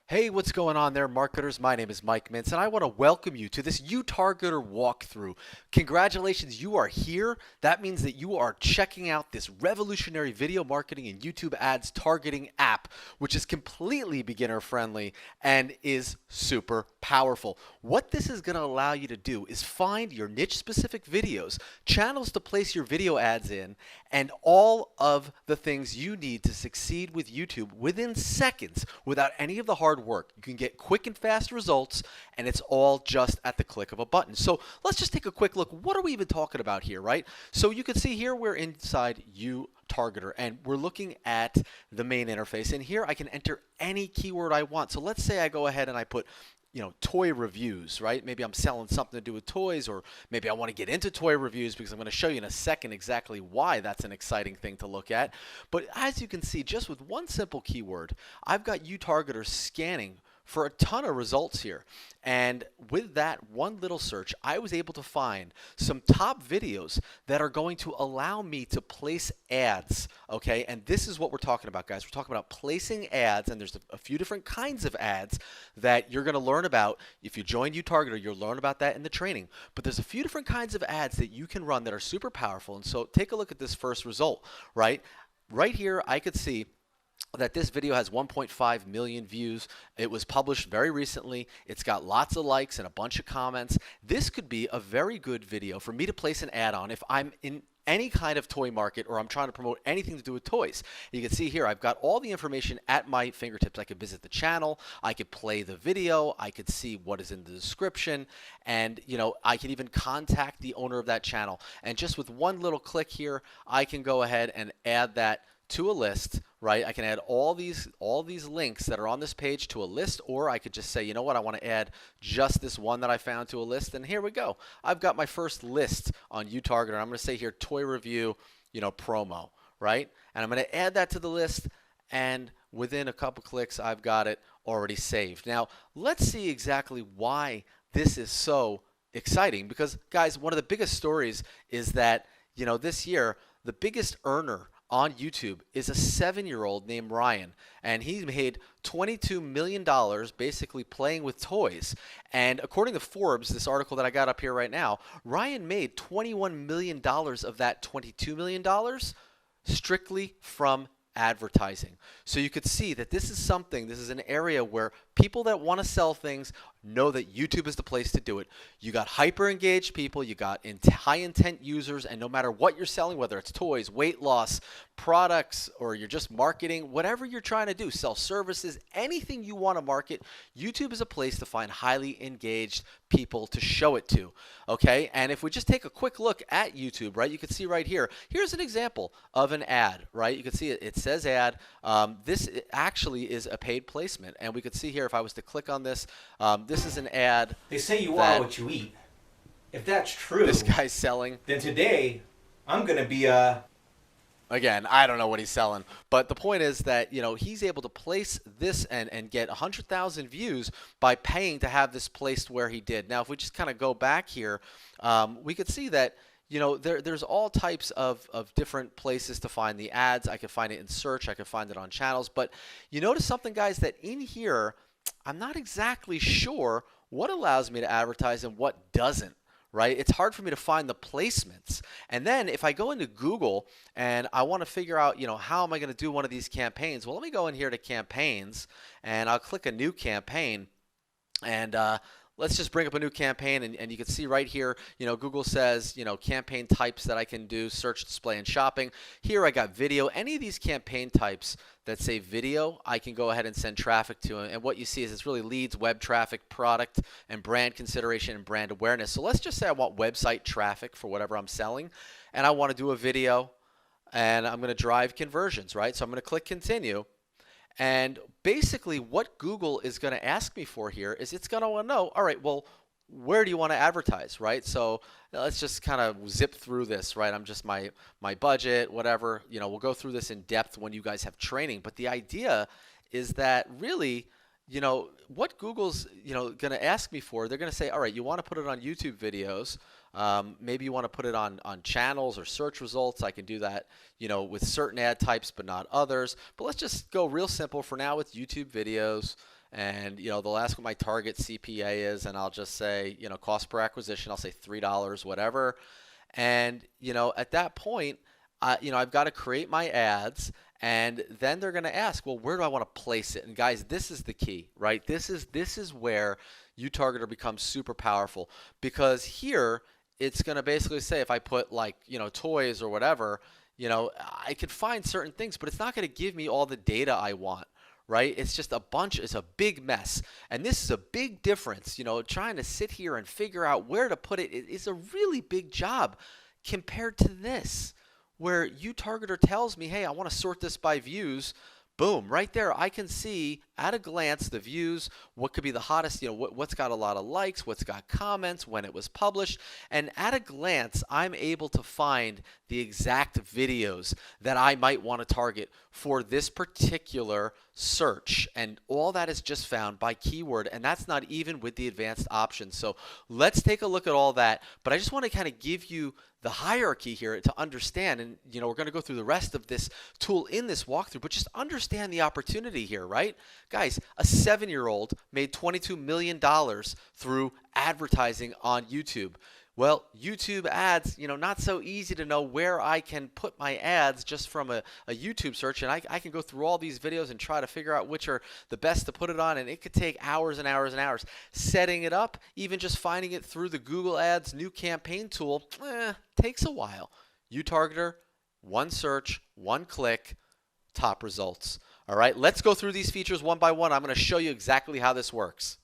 Hey, what's going on there, marketers? My name is Mike Mintz, and I want to welcome you to this YouTargetr walkthrough. Congratulations, you are here. That means that you are checking out this revolutionary video marketing and YouTube ads targeting app, which is completely beginner friendly and is super powerful. What this is going to allow you to do is find your niche specific videos, channels to place your video ads in, and all of the things you need to succeed with YouTube within seconds without any of the hard work. You can get quick and fast results, and it's all just at the click of a button. So let's just take a quick look. What are we even talking about here, right? So you can see here we're inside YouTargetr, and we're looking at the main interface. And here I can enter any keyword I want. So let's say I go ahead and I put toy reviews, right? Maybe I'm selling something to do with toys, or maybe I want to get into toy reviews because I'm going to show you in a second exactly why that's an exciting thing to look at. But as you can see, just with one simple keyword, I've got YouTargetr scanning for a ton of results here. And with that one little search, I was able to find some top videos that are going to allow me to place ads, okay? And this is what we're talking about, guys. We're talking about placing ads, and there's a few different kinds of ads that you're going to learn about. If you join YouTargetr, you'll learn about that in the training. But there's a few different kinds of ads that you can run that are super powerful. And so take a look at this first result, right? Right here, I could see that this video has 1.5 million views. It was published very recently. It's got lots of likes and a bunch of comments. This could be a very good video for me to place an ad on if I'm in any kind of toy market or I'm trying to promote anything to do with toys. You can see here I've got all the information at my fingertips. I could visit the channel, I could play the video, I could see what is in the description, and I can even contact the owner of that channel. And just with one little click here, I can go ahead and add that to a list, right? I can add all these links that are on this page to a list, or I could just say, you know what, I want to add just this one that I found to a list, and here we go. I've got my first list on YouTargetr. I'm going to say here toy review, promo, right? And I'm going to add that to the list, and within a couple clicks, I've got it already saved. Now, let's see exactly why this is so exciting, because guys, one of the biggest stories is that, this year, the biggest earner on YouTube is a 7-year-old named Ryan, and he made $22 million basically playing with toys. And according to Forbes, this article that I got up here right now, Ryan made $21 million of that $22 million strictly from advertising. So you could see that this is an area where people that want to sell things know that YouTube is the place to do it. You got hyper engaged people, you got high intent users, and no matter what you're selling, whether it's toys, weight loss, products, or you're just marketing, whatever you're trying to do, sell services, anything you want to market, YouTube is a place to find highly engaged people to show it to. Okay, and if we just take a quick look at YouTube, right, you can see right here, here's an example of an ad, right? You can see it says ad. This actually is a paid placement, and we could see here if I was to click on this, this is an ad. They say you are what you eat. If that's true, This guy's selling. then today I'm going to be Again, I don't know what he's selling, but the point is that he's able to place this and get 100,000 views by paying to have this placed where he did. Now, if we just kind of go back here, we could see that there's all types of different places to find the ads. I could find it in search. I could find it on channels. But you notice something, guys, that in here, I'm not exactly sure what allows me to advertise and what doesn't. Right? It's hard for me to find the placements. And then if I go into Google and I want to figure out, how am I going to do one of these campaigns? Well, let me go in here to campaigns, and I'll click a new campaign, and let's just bring up a new campaign, and you can see right here, Google says, campaign types that I can do, search, display, and shopping. Here I got video. Any of these campaign types that say video, I can go ahead and send traffic to them. And what you see is it's really leads, web traffic, product, and brand consideration and brand awareness. So let's just say I want website traffic for whatever I'm selling, and I want to do a video, and I'm going to drive conversions, right? So I'm going to click continue. And basically what Google is going to ask me for here is it's going to want to know, all right, well, where do you want to advertise, right? So let's just kind of zip through this, right? I'm just my budget, whatever. We'll go through this in depth when you guys have training. But the idea is that really, what Google's, going to ask me for, they're going to say, all right, you want to put it on YouTube videos. Maybe you want to put it on channels or search results. I can do that, with certain ad types, but not others. But let's just go real simple for now with YouTube videos. And they'll ask what my target CPA is, and I'll just say, cost per acquisition. I'll say $3, whatever. And at that point, I've got to create my ads, and then they're going to ask, well, where do I want to place it? And guys, this is the key, right? This is where UTargetr becomes super powerful, because here it's going to basically say, if I put like toys or whatever, I could find certain things, but it's not going to give me all the data I want. Right? It's just it's a big mess. And this is a big difference. Trying to sit here and figure out where to put it is a really big job compared to this, where UTargetr tells me, hey, I want to sort this by views. Boom, right there, I can see at a glance the views, what could be the hottest, what's got a lot of likes, what's got comments, when it was published. And at a glance, I'm able to find the exact videos that I might want to target for this particular search. And all that is just found by keyword, and that's not even with the advanced options. So let's take a look at all that. But I just want to kind of give you the hierarchy here to understand, and we're going to go through the rest of this tool in this walkthrough, but just understand the opportunity here, right? Guys, a 7-year-old made $22 million through advertising on YouTube. Well, YouTube ads, not so easy to know where I can put my ads just from a YouTube search. And I can go through all these videos and try to figure out which are the best to put it on. And it could take hours and hours and hours. Setting it up, even just finding it through the Google Ads new campaign tool, takes a while. UTargetr, one search, one click, top results. All right, let's go through these features one by one. I'm going to show you exactly how this works.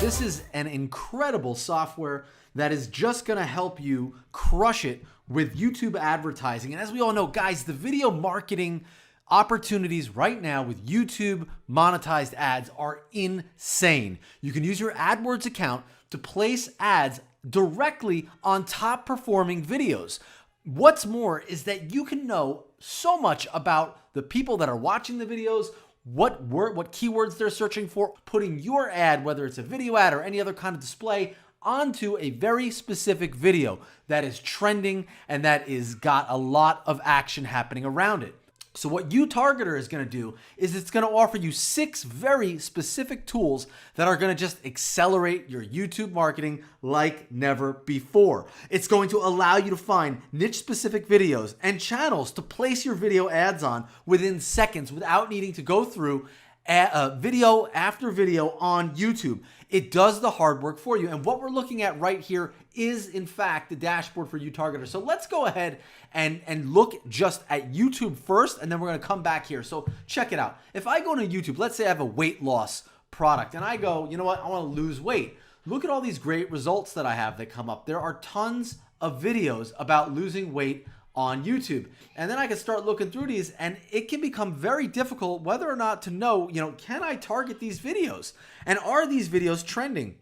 This is an incredible software that is just going to help you crush it with YouTube advertising. And as we all know, guys, the video marketing opportunities right now with YouTube monetized ads are insane. You can use your AdWords account to place ads directly on top performing videos. What's more is that you can know so much about the people that are watching the videos, what keywords they're searching for, putting your ad, whether it's a video ad or any other kind of display, onto a very specific video that is trending and that is got a lot of action happening around it. So what UTargetr is going to do is it's going to offer you 6 very specific tools that are going to just accelerate your YouTube marketing like never before. It's going to allow you to find niche-specific videos and channels to place your video ads on within seconds without needing to go through video after video on YouTube. It does the hard work for you. And what we're looking at right here is, in fact, the dashboard for UTargetr. So let's go ahead and look just at YouTube first, and then we're going to come back here. So check it out. If I go to YouTube, let's say I have a weight loss product, and I go, you know what, I want to lose weight. Look at all these great results that I have that come up. There are tons of videos about losing weight on YouTube. And then I can start looking through these, and it can become very difficult whether or not to know, can I target these videos? And are these videos trending?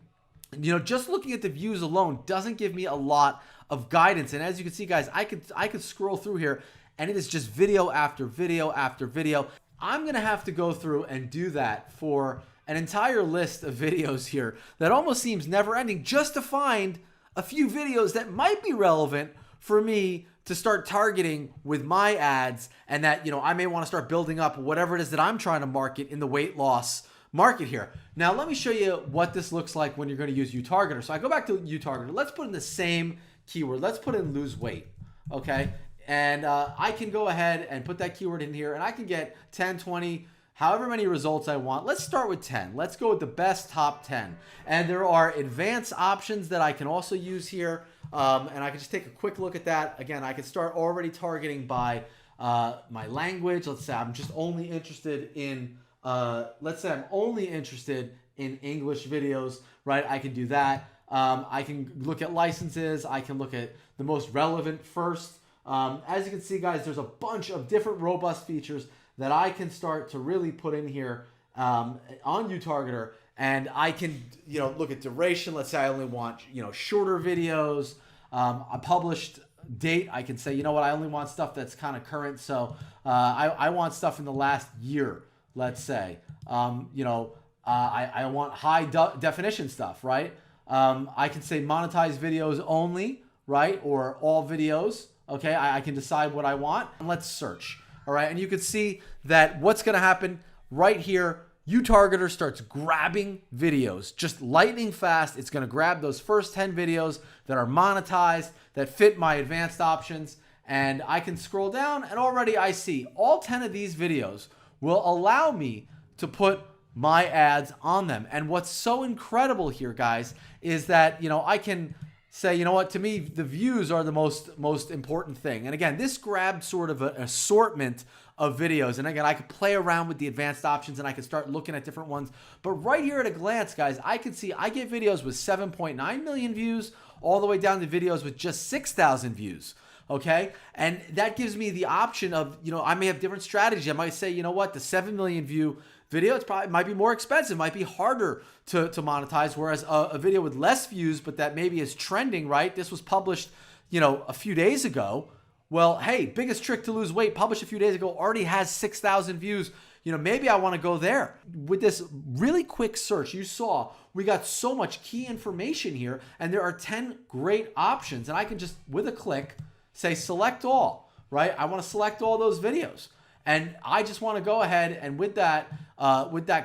Just looking at the views alone doesn't give me a lot of guidance. And as you can see, guys, I could scroll through here, and it is just video after video after video. I'm going to have to go through and do that for an entire list of videos here that almost seems never ending, just to find a few videos that might be relevant for me to start targeting with my ads, and that, I may want to start building up whatever it is that I'm trying to market in the weight loss market here. Now, let me show you what this looks like when you're going to use UTargetr. So I go back to UTargetr. Let's put in the same keyword. Let's put in lose weight, okay? And I can go ahead and put that keyword in here, and I can get 10, 20, however many results I want. Let's start with 10. Let's go with the best top 10. And there are advanced options that I can also use here. And I can just take a quick look at that. Again, I can start already targeting by my language. Let's say I'm just only interested in, let's say I'm only interested in English videos, right? I can do that. I can look at licenses. I can look at the most relevant first. As you can see, guys, there's a bunch of different robust features that I can start to really put in here on UTargetr. And I can, look at duration. Let's say I only want, shorter videos. A published date, I can say, I only want stuff that's kind of current. So I want stuff in the last year, let's say. I want high definition stuff, right? I can say monetized videos only, right? Or all videos. Okay, I can decide what I want. And let's search. All right, and you can see that what's going to happen right here. YouTargetr starts grabbing videos just lightning fast. It's going to grab those first 10 videos that are monetized, that fit my advanced options, and I can scroll down and already I see all 10 of these videos will allow me to put my ads on them. And what's so incredible here, guys, is that, I can say, you know what, to me, the views are the most important thing. And again, this grabbed sort of an assortment of videos. And again, I could play around with the advanced options and I could start looking at different ones. But right here at a glance, guys, I can see I get videos with 7.9 million views all the way down to videos with just 6,000 views. Okay. And that gives me the option of, I may have different strategies. I might say, you know what, the 7 million view video, might be more expensive, might be harder to monetize, whereas a video with less views, but that maybe is trending, right? This was published, a few days ago. Well, hey, biggest trick to lose weight, published a few days ago, already has 6,000 views. Maybe I want to go there. With this really quick search, you saw we got so much key information here, and there are 10 great options. And I can just, with a click, say select all, right? I want to select all those videos. And I just want to go ahead and with that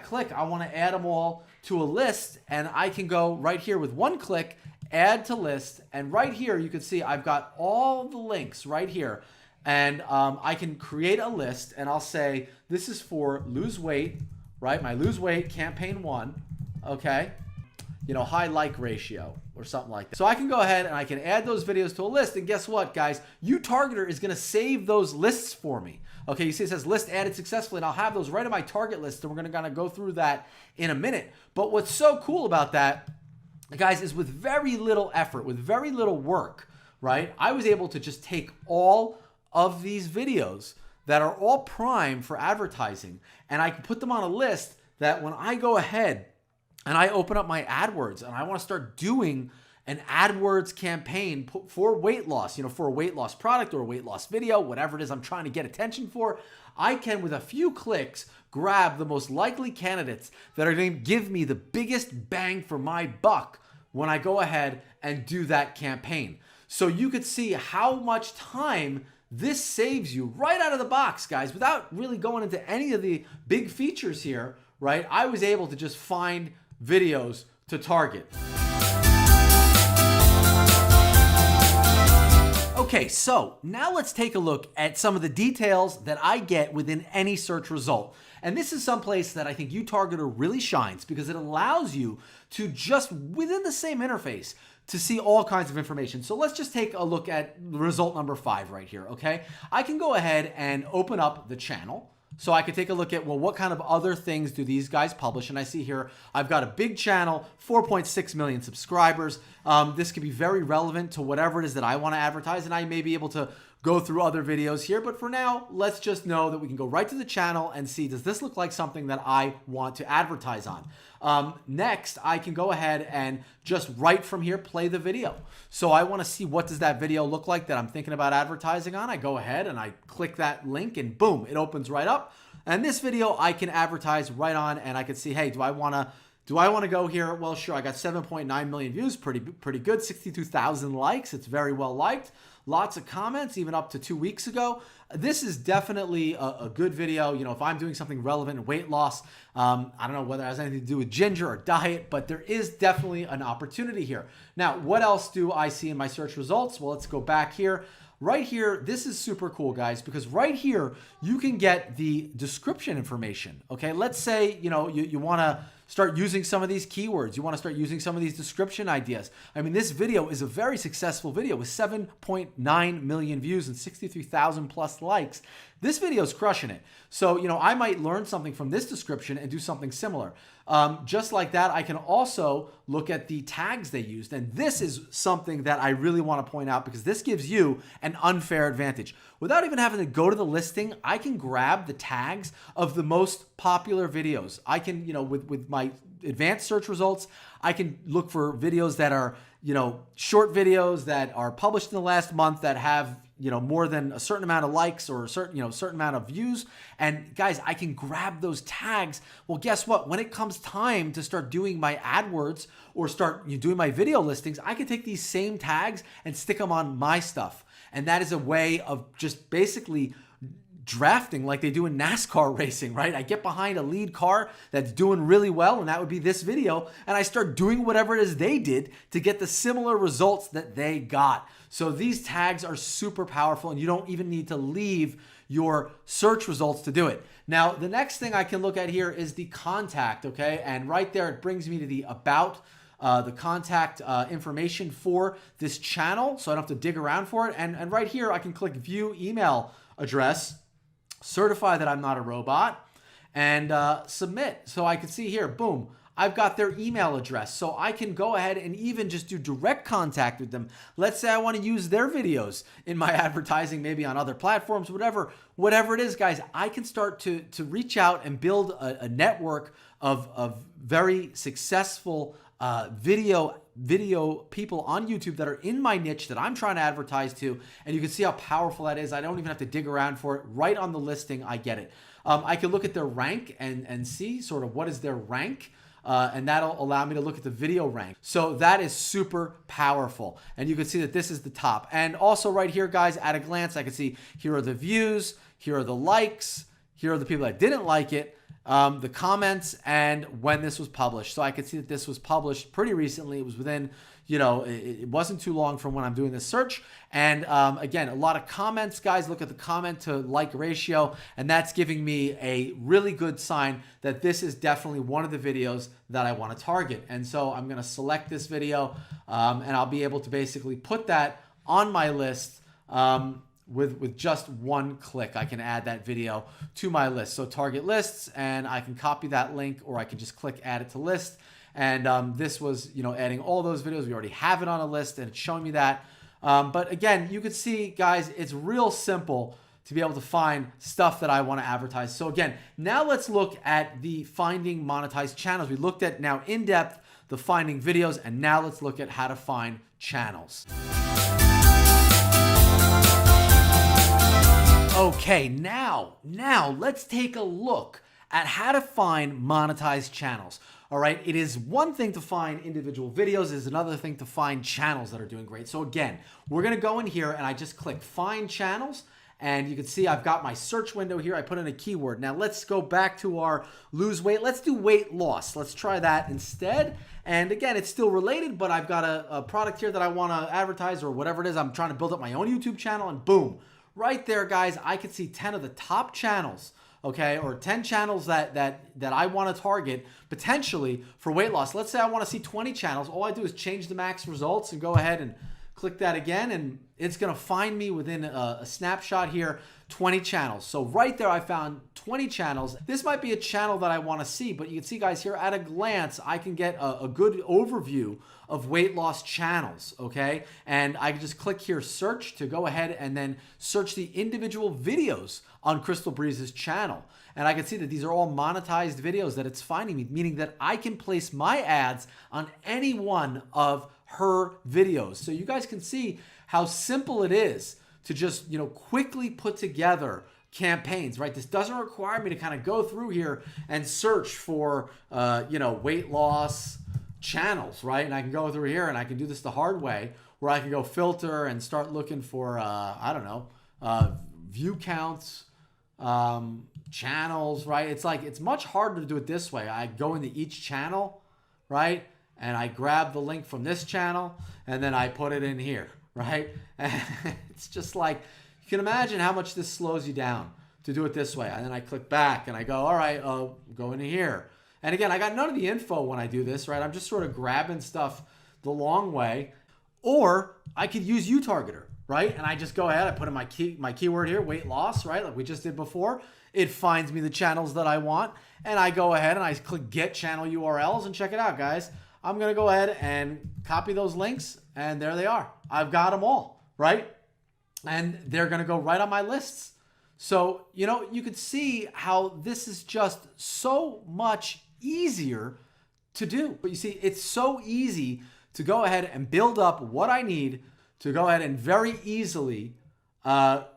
click, I want to add them all to a list, and I can go right here with one click, add to list, and right here you can see I've got all the links right here, and I can create a list, and I'll say this is for lose weight, right? My lose weight campaign 1, okay? High like ratio or something like that. So I can go ahead and I can add those videos to a list, and guess what, guys? YouTargetr is going to save those lists for me. Okay, you see it says list added successfully, and I'll have those right in my target list, and we're going to go through that in a minute. But what's so cool about that, guys, is with very little effort, with very little work, right? I was able to just take all of these videos that are all prime for advertising, and I can put them on a list that when I go ahead and I open up my AdWords and I want to start doing an AdWords campaign for weight loss, for a weight loss product or a weight loss video, whatever it is I'm trying to get attention for, I can, with a few clicks, grab the most likely candidates that are going to give me the biggest bang for my buck when I go ahead and do that campaign. So you could see how much time this saves you right out of the box, guys, without really going into any of the big features here, right? I was able to just find videos to target. Okay, so now let's take a look at some of the details that I get within any search result. And this is someplace that I think YouTargetr really shines because it allows you to just within the same interface to see all kinds of information. So let's just take a look at result number 5 right here, okay? I can go ahead and open up the channel. So I could take a look at, well, what kind of other things do these guys publish? And I see here, I've got a big channel, 4.6 million subscribers. This could be very relevant to whatever it is that I want to advertise, and I may be able to go through other videos here. But for now, let's just know that we can go right to the channel and see, does this look like something that I want to advertise on? Next, I can go ahead and just right from here, play the video. So I want to see what does that video look like that I'm thinking about advertising on. I go ahead and I click that link and boom, it opens right up. And this video I can advertise right on, and I can see, hey, do I want to go here? Well, sure, I got 7.9 million views, pretty good, 62,000 likes. It's very well liked. Lots of comments, even up to 2 weeks ago. This is definitely a good video. If I'm doing something relevant in weight loss, I don't know whether it has anything to do with ginger or diet, but there is definitely an opportunity here. Now, what else do I see in my search results? Well, let's go back here. Right here, this is super cool, guys, because right here, you can get the description information, okay? Let's say, you want to start using some of these keywords. You want to start using some of these description ideas. I mean, this video is a very successful video with 7.9 million views and 63,000 plus likes. This video is crushing it. So, I might learn something from this description and do something similar. Just like that, I can also look at the tags they used. And this is something that I really want to point out because this gives you an unfair advantage. Without even having to go to the listing, I can grab the tags of the most popular videos. I can, with my advanced search results, I can look for videos that are, short videos that are published in the last month that have, more than a certain amount of likes or a certain amount of views. And guys, I can grab those tags. Well, guess what? When it comes time to start doing my AdWords or start doing my video listings, I can take these same tags and stick them on my stuff. And that is a way of just basically drafting like they do in NASCAR racing, right? I get behind a lead car that's doing really well, and that would be this video, and I start doing whatever it is they did to get the similar results that they got. So these tags are super powerful, and you don't even need to leave your search results to do it. Now, the next thing I can look at here is the contact, okay? And right there, it brings me to the about, the contact information for this channel, so I don't have to dig around for it. And right here, I can click view email address, certify that I'm not a robot, and submit. So I can see here, boom, I've got their email address. So I can go ahead and even just do direct contact with them. Let's say I want to use their videos in my advertising, maybe on other platforms, whatever it is, guys. I can start to reach out and build a network of very successful video people on YouTube that are in my niche that I'm trying to advertise to, and you can see how powerful that is. I don't even have to dig around for it. Right on the listing, I get it. I can look at their rank and see sort of what is their rank, and that'll allow me to look at the video rank. So that is super powerful, and you can see that this is the top. And also right here, guys, at a glance, I can see here are the views, here are the likes, here are the people that didn't like it, the comments, and when this was published. So I can see that this was published pretty recently. It was within, it wasn't too long from when I'm doing this search. And again, a lot of comments, guys. Look at the comment to like ratio, and that's giving me a really good sign that this is definitely one of the videos that I want to target. And so I'm going to select this video, and I'll be able to basically put that on my list. With just one click, I can add that video to my list. So target lists, and I can copy that link, or I can just click add it to list. And this was, adding all those videos. We already have it on a list, and it's showing me that. But again, you can see, guys, it's real simple to be able to find stuff that I want to advertise. So again, now let's look at the finding monetized channels. We looked at now in depth the finding videos, and now let's look at how to find channels. Okay, now let's take a look at how to find monetized channels. All right, it is one thing to find individual videos, it is another thing to find channels that are doing great. So again, we're gonna go in here and I just click find channels, and you can see I've got my search window here. I put in a keyword. Now let's go back to our lose weight. Let's do weight loss. Let's try that instead. And again, it's still related, but I've got a product here that I wanna advertise or whatever it is. I'm trying to build up my own YouTube channel, and boom. Right there, guys, I could see 10 of the top channels, okay, or 10 channels that I want to target potentially for weight loss. Let's say I want to see 20 channels. All I do is change the max results and go ahead and click that again, and it's going to find me within a snapshot here 20 channels. So right there, I found 20 channels. This might be a channel that I want to see, but you can see, guys, here at a glance, I can get a good overview of weight loss channels, okay? And I can just click here, search, to go ahead and then search the individual videos on Crystal Breeze's channel. And I can see that these are all monetized videos that it's finding me, meaning that I can place my ads on any one of her videos. So you guys can see how simple it is to just, quickly put together campaigns, right? This doesn't require me to kind of go through here and search for, weight loss channels, right? And I can go through here and I can do this the hard way, where I can go filter and start looking for, view counts, channels, right? It's much harder to do it this way. I go into each channel, right? And I grab the link from this channel and then I put it in here, right? And it's just like, you can imagine how much this slows you down to do it this way. And then I click back and I go, all right, go into here. And again, I got none of the info when I do this, right? I'm just sort of grabbing stuff the long way. Or I could use YouTargetr, right? And I just go ahead, I put in my keyword here, weight loss, right? Like we just did before. It finds me the channels that I want. And I go ahead and I click get channel URLs, and check it out, guys. I'm going to go ahead and copy those links, and there they are. I've got them all, right? And they're going to go right on my lists. So, you could see how this is just so much easier to do. But you see, it's so easy to go ahead and build up what I need to go ahead and very easily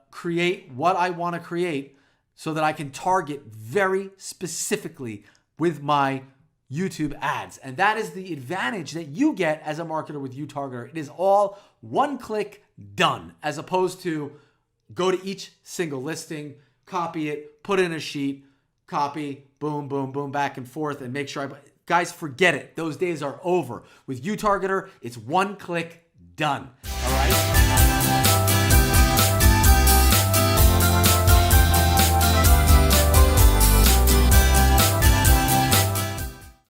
create what I want to create, so that I can target very specifically with my YouTube ads. And that is the advantage that you get as a marketer with YouTargetr. It is all one click done, as opposed to go to each single listing, copy it, put it in a sheet, copy, boom, boom, boom, back and forth, and make sure guys, forget it. Those days are over. With YouTargetr, it's one click, done. All right?